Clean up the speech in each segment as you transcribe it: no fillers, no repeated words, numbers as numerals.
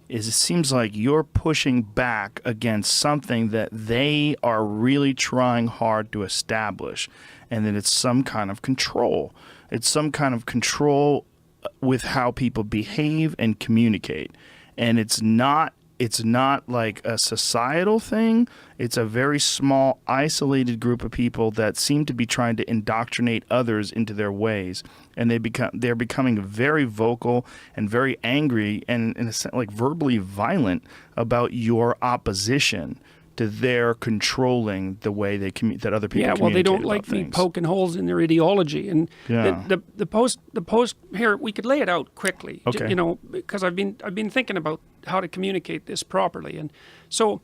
is it seems like you're pushing back against something that they are really trying hard to establish, and that it's some kind of control. It's some kind of control with how people behave and communicate. And it's not like a societal thing. It's a very small, isolated group of people that seem to be trying to indoctrinate others into their ways. And they're becoming very vocal and very angry and, in a sense, like verbally violent about your opposition to their controlling the way they that other people communicate. Yeah, well, they don't like me poking holes in their ideology. And the post here, we could lay it out quickly, okay. Because I've been thinking about how to communicate this properly. And so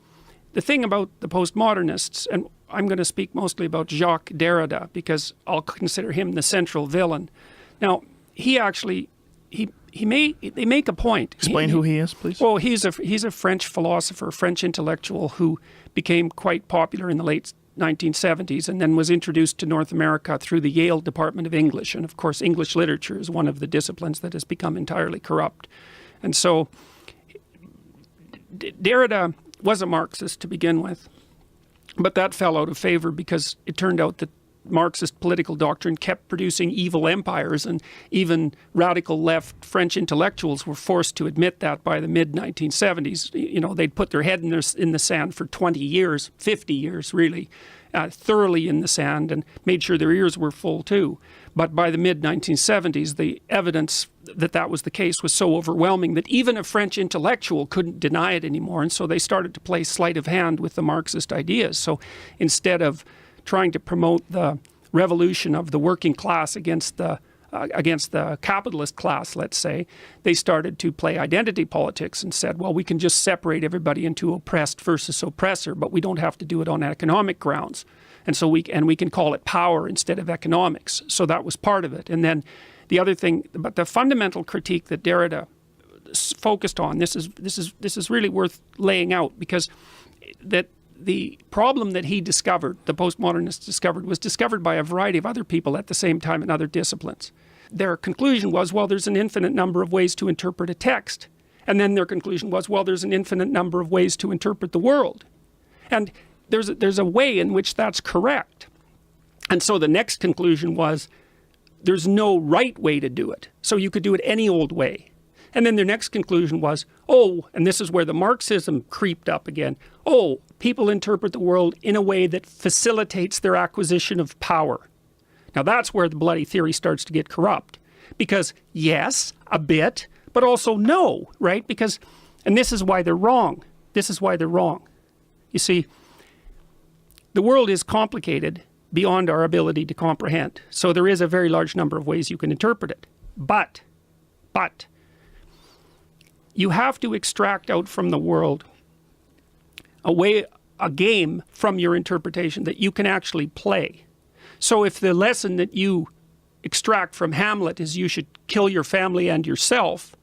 the thing about the postmodernists, and I'm going to speak mostly about Jacques Derrida because I'll consider him the central villain. Now, he actually they make a point. Explain who he is, please. Well, he's a French philosopher, French intellectual who became quite popular in the late 1970s and then was introduced to North America through the Yale Department of English. And of course, English literature is one of the disciplines that has become entirely corrupt. And so Derrida was a Marxist to begin with, but that fell out of favor because it turned out that Marxist political doctrine kept producing evil empires, and even radical left French intellectuals were forced to admit that by the mid-1970s. They'd put their head in the sand for 20 years, 50 years really, thoroughly in the sand, and made sure their ears were full too. But by the mid-1970s, the evidence that was the case was so overwhelming that even a French intellectual couldn't deny it anymore, and so they started to play sleight of hand with the Marxist ideas. So instead of trying to promote the revolution of the working class against the capitalist class, let's say, they started to play identity politics and said, well, we can just separate everybody into oppressed versus oppressor, but we don't have to do it on economic grounds. And so we can call it power instead of economics. So that was part of it. And then the other thing, but the fundamental critique that Derrida focused on, this is really worth laying out, because that the problem that he discovered, the postmodernists discovered, was discovered by a variety of other people at the same time in other disciplines. Their conclusion was, well, there's an infinite number of ways to interpret a text. And then their conclusion was, well, there's an infinite number of ways to interpret the world. And there's a way in which that's correct. And so the next conclusion was, there's no right way to do it. So you could do it any old way. And then their next conclusion was, and this is where the Marxism creeped up again, people interpret the world in a way that facilitates their acquisition of power. Now that's where the bloody theory starts to get corrupt. Because yes, a bit, but also no, right? And this is why they're wrong. This is why they're wrong. You see, the world is complicated beyond our ability to comprehend. So there is a very large number of ways you can interpret it. But you have to extract out from the world a game from your interpretation that you can actually play. So if the lesson that you extract from Hamlet is you should kill your family and yourself,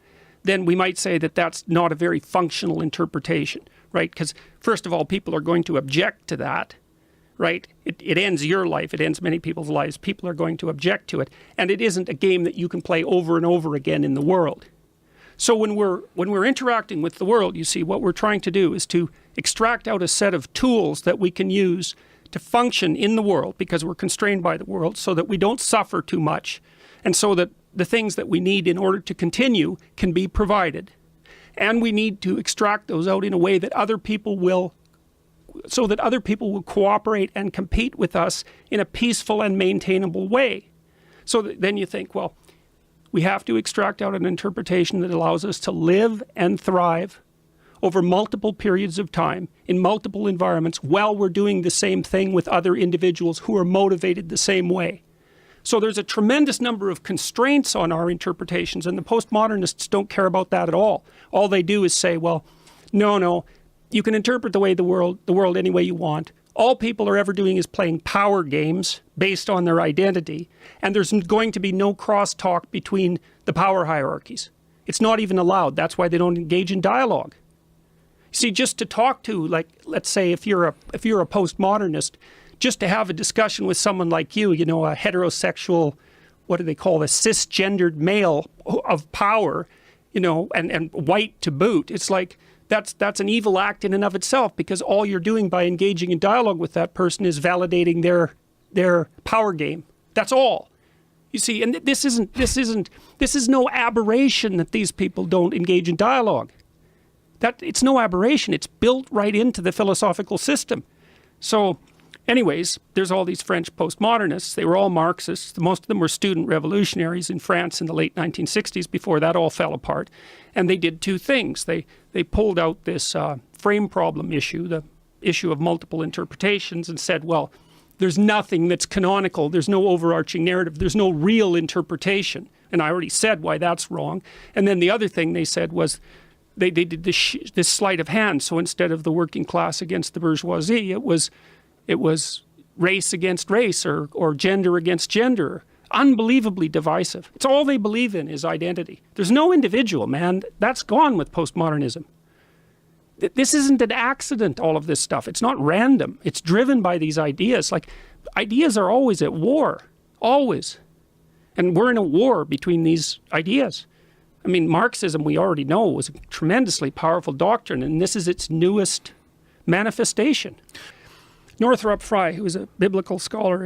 then we might say that that's not a very functional interpretation, right? Because first of all, people are going to object to that, right? It ends your life, it ends many people's lives. People are going to object to it, and it isn't a game that you can play over and over again in the world. So when we're interacting with the world, you see, what we're trying to do is to extract out a set of tools that we can use to function in the world, because we're constrained by the world, so that we don't suffer too much, and so that the things that we need in order to continue can be provided. And we need to extract those out in a way that other people will, so that other people will cooperate and compete with us in a peaceful and maintainable way. So then you think, well, we have to extract out an interpretation that allows us to live and thrive over multiple periods of time in multiple environments while we're doing the same thing with other individuals who are motivated the same way. So there's a tremendous number of constraints on our interpretations, and the postmodernists don't care about that at all. All they do is say, well, no, you can interpret the world any way you want. All people are ever doing is playing power games based on their identity, and there's going to be no crosstalk between the power hierarchies. It's not even allowed. That's why they don't engage in dialogue. See, just to talk to, like, let's say if you're a postmodernist, just to have a discussion with someone like you, you know, a heterosexual, what do they call a cisgendered male of power, you know, and white to boot. It's like, that's an evil act in and of itself, because all you're doing by engaging in dialogue with that person is validating their power game. That's all. You see, and this is no aberration that these people don't engage in dialogue. It's no aberration. It's built right into the philosophical system. So anyways, there's all these French postmodernists. They were all Marxists. Most of them were student revolutionaries in France in the late 1960s, before that all fell apart. And they did two things. They pulled out this frame problem issue, the issue of multiple interpretations, and said, well, there's nothing that's canonical. There's no overarching narrative. There's no real interpretation. And I already said why that's wrong. And then the other thing they said was, they did this sleight of hand. So instead of the working class against the bourgeoisie, it was race against race, or gender against gender. Unbelievably divisive. It's all they believe in is identity. There's no individual, man. That's gone with postmodernism. This isn't an accident, all of this stuff. It's not random. It's driven by these ideas. Like, ideas are always at war. Always. And we're in a war between these ideas. I mean, Marxism, we already know, was a tremendously powerful doctrine, and this is its newest manifestation. Northrop Frye, who was a biblical scholar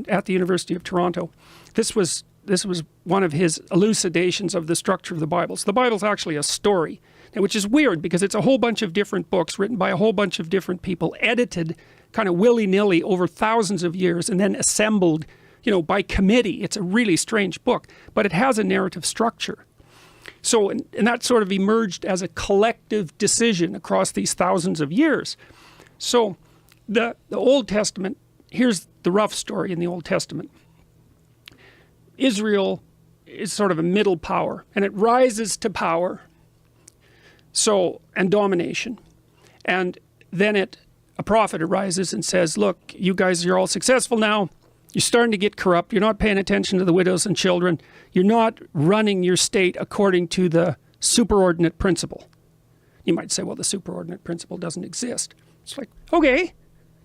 at the University of Toronto, this was one of his elucidations of the structure of the Bible. So the Bible's actually a story, which is weird because it's a whole bunch of different books written by a whole bunch of different people, edited kind of willy-nilly over thousands of years, and then assembled, you know, by committee. It's a really strange book, but it has a narrative structure. So, and that sort of emerged as a collective decision across these thousands of years. So the Old Testament, here's the rough story in the Old Testament. Israel is sort of a middle power, and it rises to power, and domination. And then a prophet arises and says, look, you guys, you're all successful now. You're starting to get corrupt. You're not paying attention to the widows and children. You're not running your state according to the superordinate principle. You might say, well, the superordinate principle doesn't exist. It's like, okay,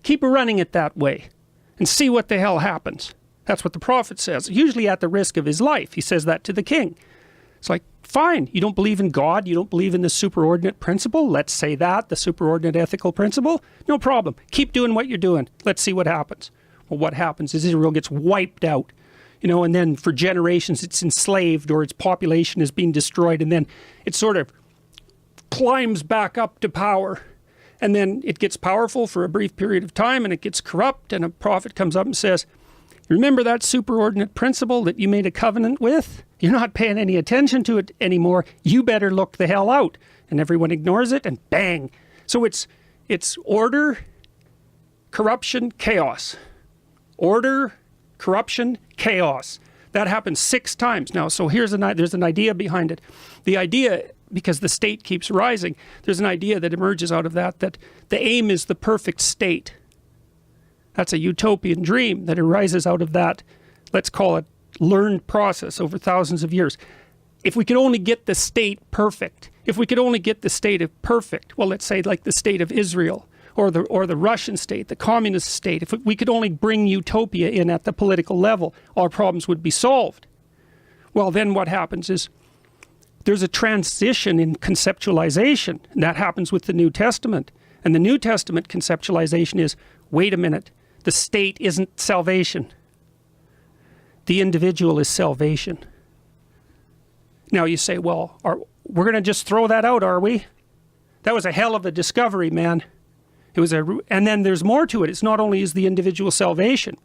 keep running it that way and see what the hell happens. That's what the prophet says, usually at the risk of his life. He says that to the king. It's like, fine, you don't believe in God, you don't believe in the superordinate principle, let's say that, the superordinate ethical principle, no problem. Keep doing what you're doing. Let's see what happens. Well, what happens is Israel gets wiped out, you know, and then for generations it's enslaved, or its population is being destroyed, and then it sort of climbs back up to power, and then it gets powerful for a brief period of time, and it gets corrupt, and a prophet comes up and says, remember that superordinate principle that you made a covenant with? You're not paying any attention to it anymore. You better look the hell out. And everyone ignores it, and bang. So it's order, corruption, chaos. Order, corruption, chaos. That happens 6 times now. So there's an idea behind it. The idea, because the state keeps rising, there's an idea that emerges out of that the aim is the perfect state. That's a utopian dream that arises out of that, let's call it, learned process over thousands of years. If we could only get the state perfect, if we could only get the state of perfect, well, let's say like the state of Israel, or the Russian state, the communist state, if we could only bring utopia in at the political level, our problems would be solved. Well, then what happens is there's a transition in conceptualization, and that happens with the New Testament. And the New Testament conceptualization is, wait a minute, the state isn't salvation. The individual is salvation. Now you say, well, we're going to just throw that out, are we? That was a hell of a discovery, man. And then there's more to it. It's not only is the individual salvation,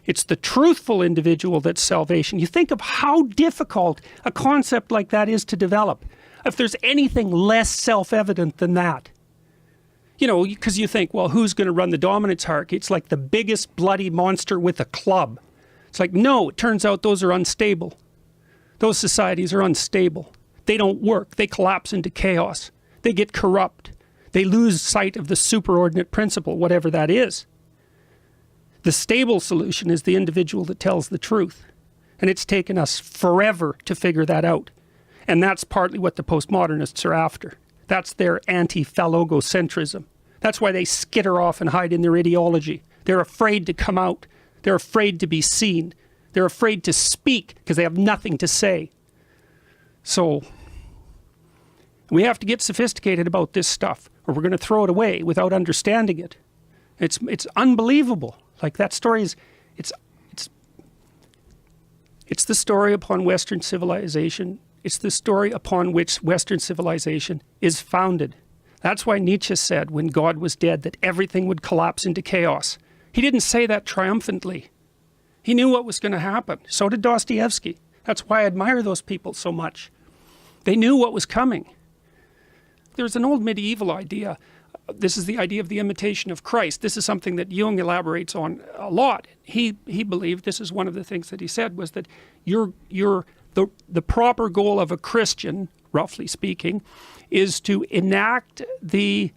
it's the truthful individual that's salvation. You think of how difficult a concept like that is to develop. If there's anything less self-evident than that. You know, because you think, well, who's going to run the dominance hierarchy? It's like the biggest bloody monster with a club. It's like, no, it turns out those are unstable. Those societies are unstable. They don't work. They collapse into chaos. They get corrupt. They lose sight of the superordinate principle, whatever that is. The stable solution is the individual that tells the truth. And it's taken us forever to figure that out. And that's partly what the postmodernists are after. That's their anti-phallogocentrism. That's why they skitter off and hide in their ideology. They're afraid to come out. They're afraid to be seen. They're afraid to speak because they have nothing to say. So, We have to get sophisticated about this stuff, or we're going to throw it away without understanding it. It's unbelievable. Like, that story is, it's the story upon Western civilization. It's the story upon which Western civilization is founded. That's why Nietzsche said when God was dead that everything would collapse into chaos. He didn't say that triumphantly. He knew what was going to happen. So did Dostoevsky. That's why I admire those people so much. They knew what was coming. There's an old medieval idea. This is the idea of the imitation of Christ. This is something that Jung elaborates on a lot. He believed, this is one of the things that he said, was that the proper goal of a Christian, roughly speaking, is to enact the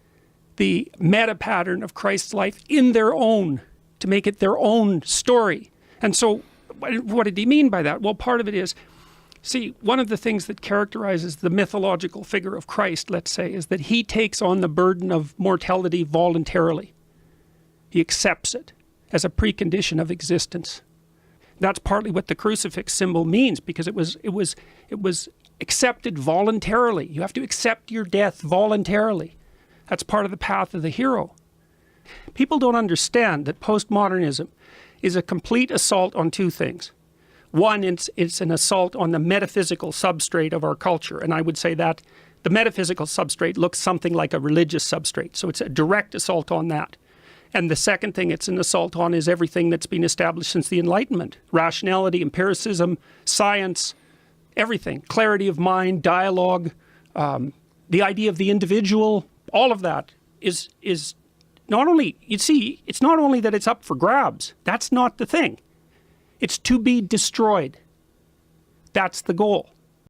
meta pattern of Christ's life in their own, to make it their own story. And so what did he mean by that? Well, part of it is, see, one of the things that characterizes the mythological figure of Christ, let's say, is that he takes on the burden of mortality voluntarily. He accepts it as a precondition of existence. That's partly what the crucifix symbol means, because it was accepted voluntarily. You have to accept your death voluntarily. That's part of the path of the hero. People don't understand that postmodernism is a complete assault on two things. One, it's an assault on the metaphysical substrate of our culture, and I would say that the metaphysical substrate looks something like a religious substrate, so it's a direct assault on that. And the second thing it's an assault on is everything that's been established since the Enlightenment. Rationality, empiricism, science, everything. Clarity of mind, dialogue, the idea of the individual, all of that is not only, you see, it's not only that it's up for grabs. That's not the thing. It's to be destroyed. That's the goal.